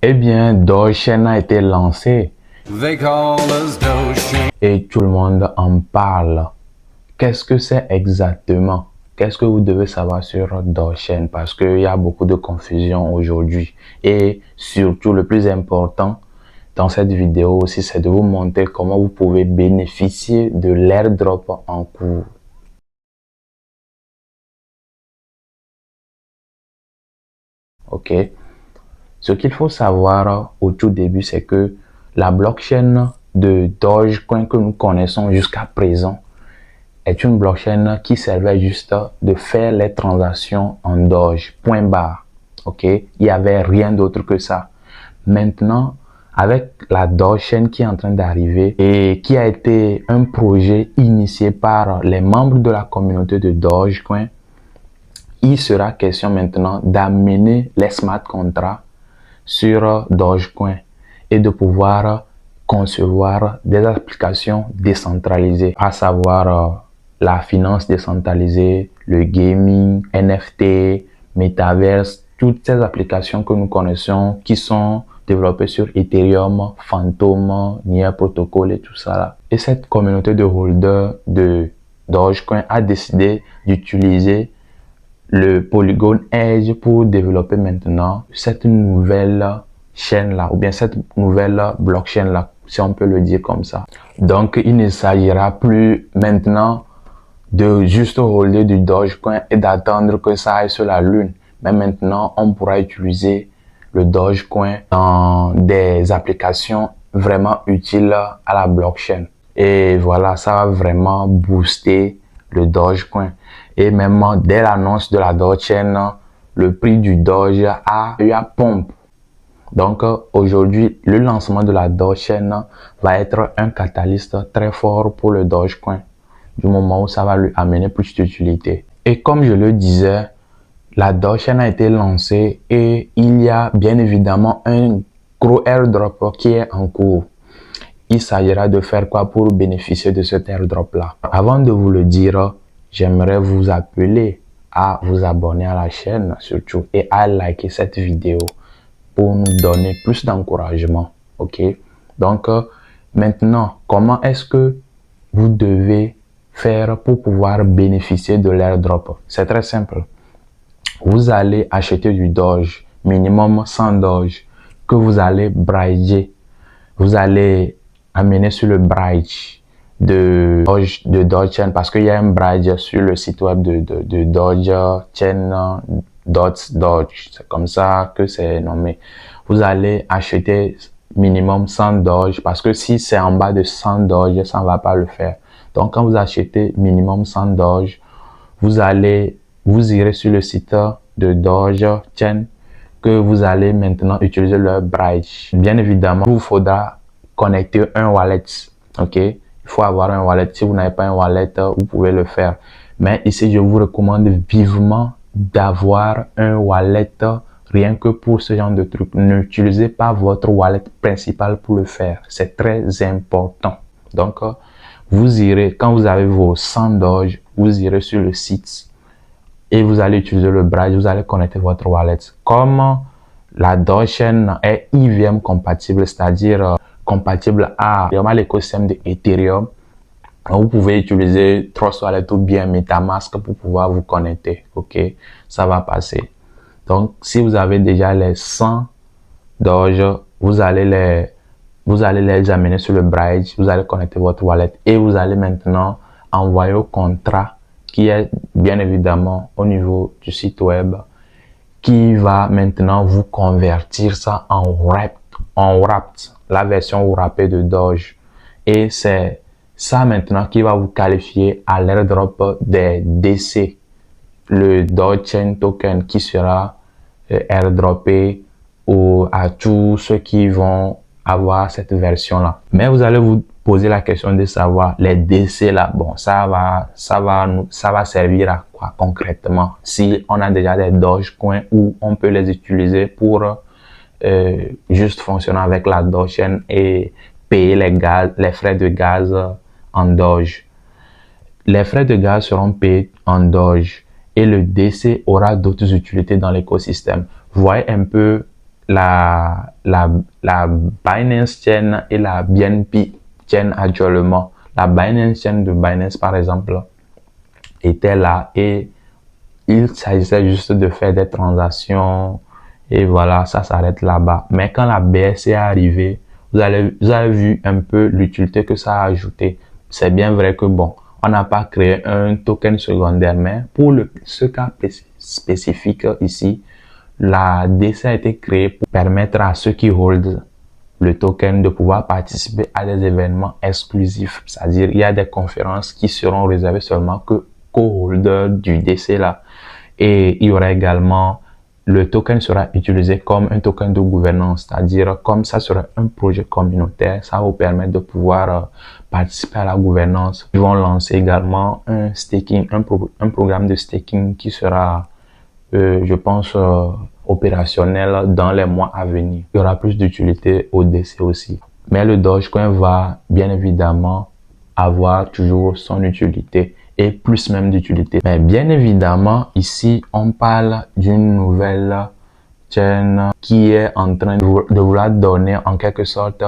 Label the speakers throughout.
Speaker 1: Eh bien, Dogechain a été lancé et tout le monde en parle. Qu'est-ce que c'est exactement? Qu'est-ce que vous devez savoir sur Dogechain? Parce qu'il y a beaucoup de confusion aujourd'hui. Et surtout, le plus important dans cette vidéo aussi, c'est de vous montrer comment vous pouvez bénéficier de l'airdrop en cours. Ok? Ce qu'il faut savoir au tout début, c'est que la blockchain de Dogecoin que nous connaissons jusqu'à présent est une blockchain qui servait juste de faire les transactions en Doge, point barre. Ok? Il n'y avait rien d'autre que ça. Maintenant, avec la Dogechain qui est en train d'arriver et qui a été un projet initié par les membres de la communauté de Dogecoin, il sera question maintenant d'amener les smart contracts sur Dogecoin et de pouvoir concevoir des applications décentralisées, à savoir la finance décentralisée, le gaming, NFT, Metaverse, toutes ces applications que nous connaissons qui sont développées sur Ethereum, Phantom, Near Protocol et tout ça là. Et cette communauté de holders de Dogecoin a décidé d'utiliser le Polygon Edge pour développer maintenant cette nouvelle chaîne là, ou bien cette nouvelle blockchain là, si on peut le dire comme ça. Donc, il ne s'agira plus maintenant de juste holder du Dogecoin et d'attendre que ça aille sur la lune. Mais maintenant, on pourra utiliser le Dogecoin dans des applications vraiment utiles à la blockchain. Et voilà, ça va vraiment booster le Dogecoin. Et même dès l'annonce de la Dogechain, le prix du Doge a eu à pompe. Donc aujourd'hui, le lancement de la Dogechain va être un catalyste très fort pour le Dogecoin, du moment où ça va lui amener plus d'utilité. Et comme je le disais, la Dogechain a été lancée et il y a bien évidemment un gros airdrop qui est en cours. Il s'agira de faire quoi pour bénéficier de cet airdrop là? Avant de vous le dire, j'aimerais vous appeler à vous abonner à la chaîne surtout et à liker cette vidéo pour nous donner plus d'encouragement. Ok? Donc maintenant, comment est-ce que vous devez faire pour pouvoir bénéficier de l'airdrop? C'est très simple. Vous allez acheter du Doge, minimum 100 Doge, que vous allez brider. Vous allez amener sur le bridge de Dogechain parce qu'il y a un bridge sur le site web de Dogechain Doge. C'est comme ça que c'est nommé. Vous allez acheter minimum 100 Doge parce que si c'est en bas de 100 Doge, ça ne va pas le faire. Donc, quand vous achetez minimum 100 Doge, vous irez sur le site de Dogechain que vous allez maintenant utiliser le bridge. Bien évidemment, il vous faudra connecter un wallet. Ok, il faut avoir un wallet. Si vous n'avez pas un wallet, vous pouvez le faire. Mais ici, je vous recommande vivement d'avoir un wallet rien que pour ce genre de truc. N'utilisez pas votre wallet principal pour le faire. C'est très important. Donc, vous irez, quand vous avez vos 100 Doge, vous irez sur le site et vous allez utiliser le bridge, vous allez connecter votre wallet. Comme la Dogechain est EVM compatible, c'est-à-dire compatible à l'écosystème de Ethereum, vous pouvez utiliser Trust Wallet ou bien MetaMask pour pouvoir vous connecter. Ok, ça va passer. Donc, si vous avez déjà les 100 Doge, vous allez les amener sur le bridge, vous allez connecter votre wallet et vous allez maintenant envoyer au contrat qui est bien évidemment au niveau du site web, qui va maintenant vous convertir ça en wrapped, la version wrappée de Doge. Et c'est ça maintenant qui va vous qualifier à l'airdrop des DC, le Dogechain token qui sera airdroppé à tous ceux qui vont avoir cette version là. Mais vous allez vous poser la question de savoir les DC là, bon, ça va servir à quoi concrètement si on a déjà des Dogecoin où on peut les utiliser pour juste fonctionner avec la Dogechain et payer les frais de gaz en Doge. Les frais de gaz seront payés en Doge et le DC aura d'autres utilités dans l'écosystème. Vous voyez un peu la Binance Chain et la BNB Chain actuellement. La Binance Chain de Binance, par exemple, était là et il s'agissait juste de faire des transactions et voilà, ça s'arrête là-bas. Mais quand la BSC est arrivée, vous avez vu un peu l'utilité que ça a ajouté. C'est bien vrai que bon, on n'a pas créé un token secondaire, mais pour ce cas spécifique ici, la DC a été créée pour permettre à ceux qui hold le token de pouvoir participer à des événements exclusifs. C'est-à-dire, il y a des conférences qui seront réservées seulement qu'aux holders du DC là. Et il y aura également, le token sera utilisé comme un token de gouvernance, c'est-à-dire comme ça sera un projet communautaire, ça va vous permettre de pouvoir participer à la gouvernance. Ils vont lancer également un staking, un programme de staking qui sera, je pense, opérationnel dans les mois à venir. Il y aura plus d'utilité au DC aussi. Mais le Dogecoin va bien évidemment avoir toujours son utilité et plus même d'utilité. Mais bien évidemment, ici, on parle d'une nouvelle chaîne qui est en train de vouloir donner en quelque sorte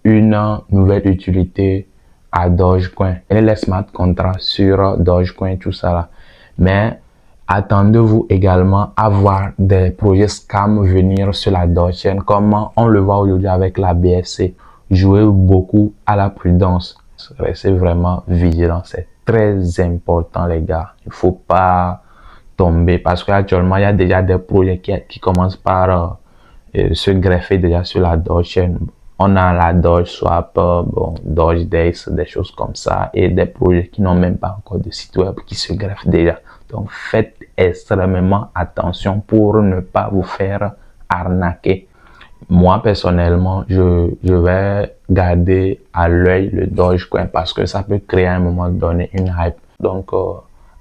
Speaker 1: une nouvelle utilité à Dogecoin. Et les smart contracts sur Dogecoin, tout ça là. Mais attendez-vous également à voir des projets scam venir sur la Dogecoin, comme on le voit aujourd'hui avec la BSC. Jouez beaucoup à la prudence. Restez vraiment vigilant. C'est très important, les gars. Il faut pas tomber parce qu'actuellement, il y a déjà des projets qui commencent par se greffer déjà sur la Dogecoin. On a la Doge Swap, bon, Doge Days, des choses comme ça, et des projets qui n'ont même pas encore de site web qui se greffent déjà. Donc, faites extrêmement attention pour ne pas vous faire arnaquer. Moi, personnellement, je vais garder à l'œil le Dogecoin parce que ça peut créer à un moment donné une hype. Donc,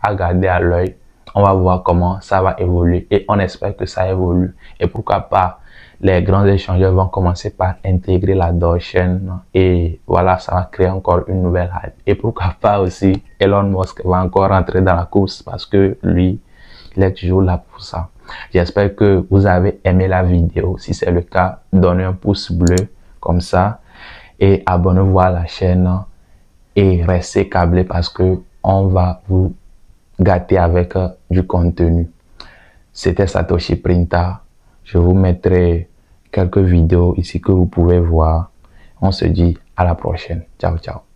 Speaker 1: à garder à l'œil. On va voir comment ça va évoluer et on espère que ça évolue. Et pourquoi pas, les grands échangeurs vont commencer par intégrer la Dogecoin et voilà, ça va créer encore une nouvelle hype. Et pourquoi pas aussi, Elon Musk va encore rentrer dans la course parce que lui, il est toujours là pour ça. J'espère que vous avez aimé la vidéo. Si c'est le cas, donnez un pouce bleu comme ça et abonnez-vous à la chaîne et restez câblés parce que on va vous gâter avec du contenu. C'était Satoshi Printa. Je vous mettrai quelques vidéos ici que vous pouvez voir. On se dit à la prochaine. Ciao, ciao.